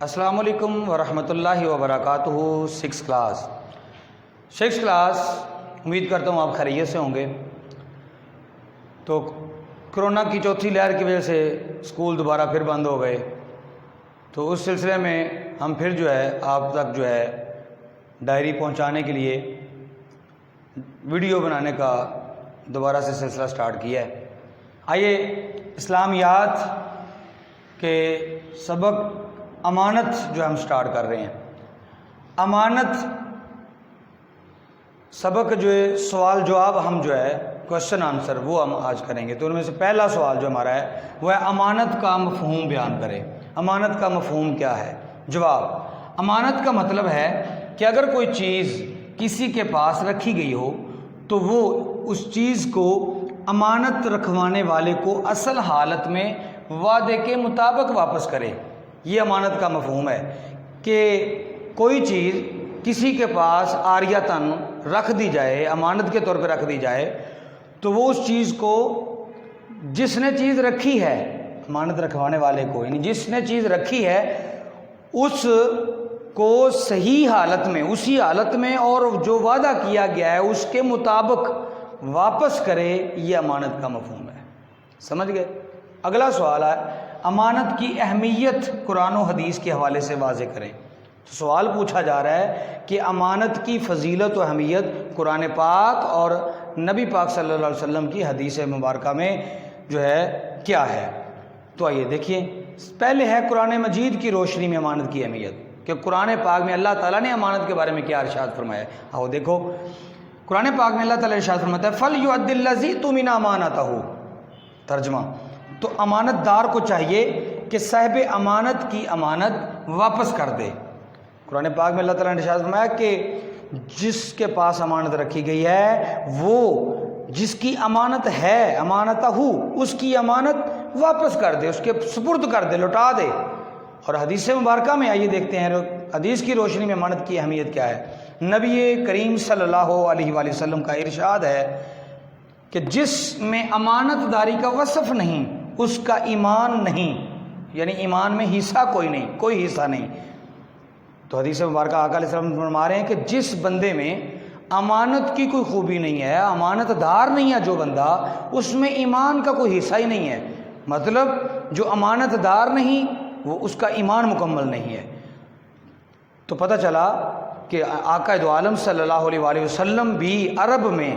السلام علیکم ورحمۃ اللہ وبرکاتہ۔ سکس کلاس امید کرتا ہوں آپ خیریت سے ہوں گے۔ تو کرونا کی چوتھی لہر کی وجہ سے اسکول دوبارہ پھر بند ہو گئے، تو اس سلسلے میں ہم پھر آپ تک ڈائری پہنچانے کے لیے ویڈیو بنانے کا دوبارہ سے سلسلہ سٹارٹ کیا ہے۔ آئیے اسلامیات کے سبق امانت ہم سٹارٹ کر رہے ہیں۔ امانت سبق سوال جواب ہم کوشچن آنسر وہ ہم آج کریں گے۔ تو ان میں سے پہلا سوال جو ہمارا ہے وہ ہے امانت کا مفہوم بیان کرے۔ امانت کا مفہوم کیا ہے؟ جواب: امانت کا مطلب ہے کہ اگر کوئی چیز کسی کے پاس رکھی گئی ہو تو وہ اس چیز کو امانت رکھوانے والے کو اصل حالت میں وعدے کے مطابق واپس کرے۔ یہ امانت کا مفہوم ہے کہ کوئی چیز کسی کے پاس عاریتاً رکھ دی جائے، امانت کے طور پہ رکھ دی جائے، تو وہ اس چیز کو جس نے چیز رکھی ہے، امانت رکھوانے والے کو، یعنی جس نے چیز رکھی ہے اس کو صحیح حالت میں، اسی حالت میں اور جو وعدہ کیا گیا ہے اس کے مطابق واپس کرے۔ یہ امانت کا مفہوم ہے۔ سمجھ گئے؟ اگلا سوال ہے امانت کی اہمیت قرآن و حدیث کے حوالے سے واضح کریں۔ تو سوال پوچھا جا رہا ہے کہ امانت کی فضیلت و اہمیت قرآن پاک اور نبی پاک صلی اللہ علیہ وسلم کی حدیث مبارکہ میں کیا ہے۔ تو آئیے دیکھیے، پہلے ہے قرآن مجید کی روشنی میں امانت کی اہمیت، کہ قرآن پاک میں اللہ تعالیٰ نے امانت کے بارے میں کیا ارشاد فرمایا ہے۔ آؤ دیکھو، قرآن پاک میں اللہ تعالیٰ ارشاد فرماتا ہے فَلْيُؤَدِّ الَّذِي اؤْتُمِنَ أَمَانَتَهُ۔ ترجمہ: تو امانت دار کو چاہیے کہ صاحب امانت کی امانت واپس کر دے۔ قرآن پاک میں اللہ تعالیٰ نے ارشاد فرمایا کہ جس کے پاس امانت رکھی گئی ہے، وہ جس کی امانت ہے، امانتہ، اس کی امانت واپس کر دے، اس کے سپرد کر دے، لوٹا دے۔ اور حدیث مبارکہ میں آئیے دیکھتے ہیں حدیث کی روشنی میں امانت کی اہمیت کیا ہے۔ نبی کریم صلی اللہ علیہ وآلہ وسلم کا ارشاد ہے کہ جس میں امانت داری کا وصف نہیں، اس کا ایمان نہیں، یعنی ایمان میں حصہ کوئی حصہ نہیں۔ تو حدیث مبارکہ آقا علیہ السلام فرما رہے ہیں کہ جس بندے میں امانت کی کوئی خوبی نہیں ہے، امانت دار نہیں ہے جو بندہ، اس میں ایمان کا کوئی حصہ ہی نہیں ہے۔ مطلب جو امانت دار نہیں، وہ اس کا ایمان مکمل نہیں ہے۔ تو پتہ چلا کہ آقا دو عالم صلی اللہ علیہ وآلہ وسلم بھی عرب میں